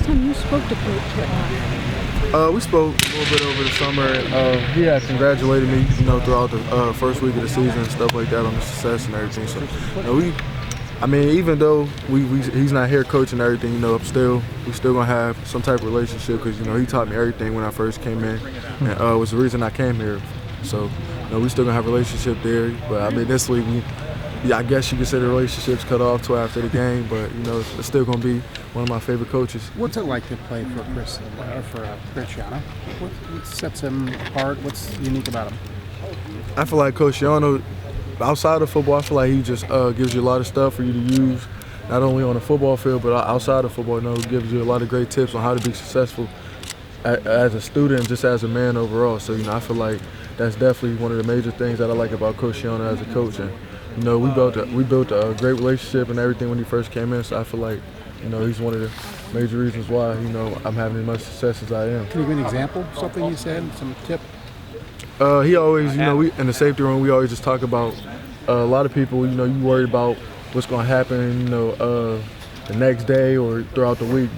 time you spoke to Coach? We spoke a little bit over the summer. He had congratulated me, throughout the first week of the season and stuff like that on the success and everything. So, even though he's not here coaching and everything, we still gonna have some type of relationship because he taught me everything when I first came in, and it was the reason I came here. So, we still gonna have a relationship there. But this week, I guess you could say the relationship's cut off till after the game. But it's still gonna be one of my favorite coaches. What's it like to play for Cristiano? What sets him apart? What's unique about him? I feel like Coach Yano, outside of football, I feel like he just gives you a lot of stuff for you to use, not only on the football field, but outside of football. Gives you a lot of great tips on how to be successful as a student and just as a man overall. So, I feel like that's definitely one of the major things that I like about Coach Yano as a coach. And, we built a great relationship and everything when he first came in. So I feel like, he's one of the major reasons why, I'm having as much success as I am. Can you give me an example? Something you said, some tip? He always, we in the safety room, we always just talk about a lot of people, you worry about what's going to happen, the next day or throughout the week.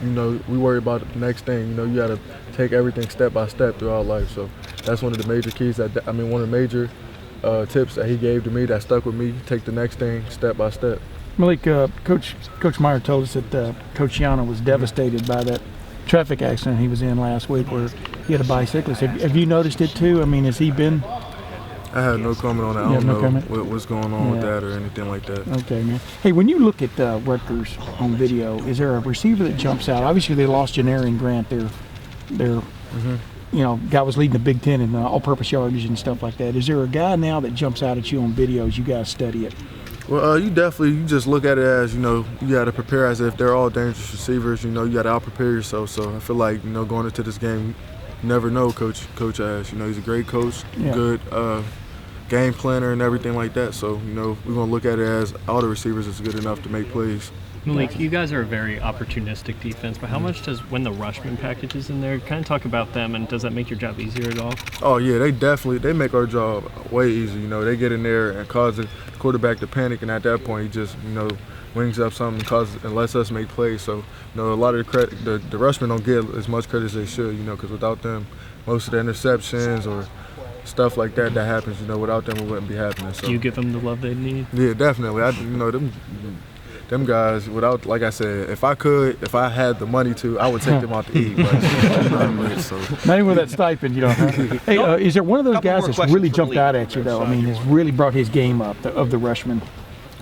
We worry about the next thing. You got to take everything step by step throughout life. So that's one of the major keys one of the major tips that he gave to me that stuck with me. Take the next thing step by step. Malik, Coach Meyer told us that Coach Yano was devastated by that traffic accident he was in last week where he had a bicyclist. Have you noticed it too? Has he been? I have no comment on that. I don't know what's going on with that or anything like that. Okay, man. Hey, when you look at Rutgers on video, is there a receiver that jumps out? Obviously, they lost Janarian Grant. Their guy was leading the Big Ten in all-purpose yardage and stuff like that. Is there a guy now that jumps out at you on videos? You guys study it. Well, you just look at it as, you got to prepare as if they're all dangerous receivers. You got to out-prepare yourself. So I feel like, going into this game, you never know Coach Ash. He's a great coach, good game planner and everything like that. So, we're going to look at it as all the receivers is good enough to make plays. Malik, you guys are a very opportunistic defense, but how much does, when the Rushman package is in there, kind of talk about them, and does that make your job easier at all? Oh, yeah, they make our job way easier. They get in there and cause the quarterback to panic, and at that point, he just, wings up something and lets us make plays. So, a lot of the credit, the Rushman don't get as much credit as they should, because without them, most of the interceptions or stuff like that happens, without them, it wouldn't be happening. So. Do you give them the love they need? Yeah, definitely. Them guys, like I said, if I had the money to, I would take them out to eat. But, so. Not even with that stipend, Hey, is there one of those guys that's really jumped out at you, though? Has really brought his game up, of the Rushman?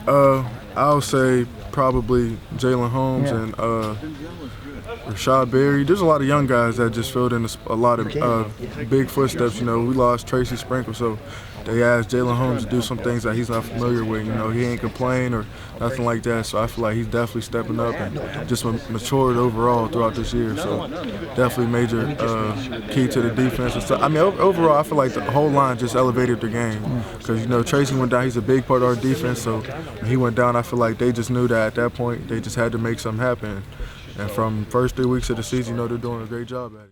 I'll say probably Jalen Holmes and Rashad Berry. There's a lot of young guys that just filled in a lot of big footsteps. We lost Tracy Sprinkle, so they asked Jalen Holmes to do some things that he's not familiar with. He ain't complain or nothing like that. So I feel like he's definitely stepping up and just matured overall throughout this year. So definitely major key to the defense. And stuff. Overall, I feel like the whole line just elevated their game because Tracy went down. He's a big part of our defense. So when he went down, I feel like they just knew that at that point they just had to make something happen. And from first 3 weeks of the season, they're doing a great job at it.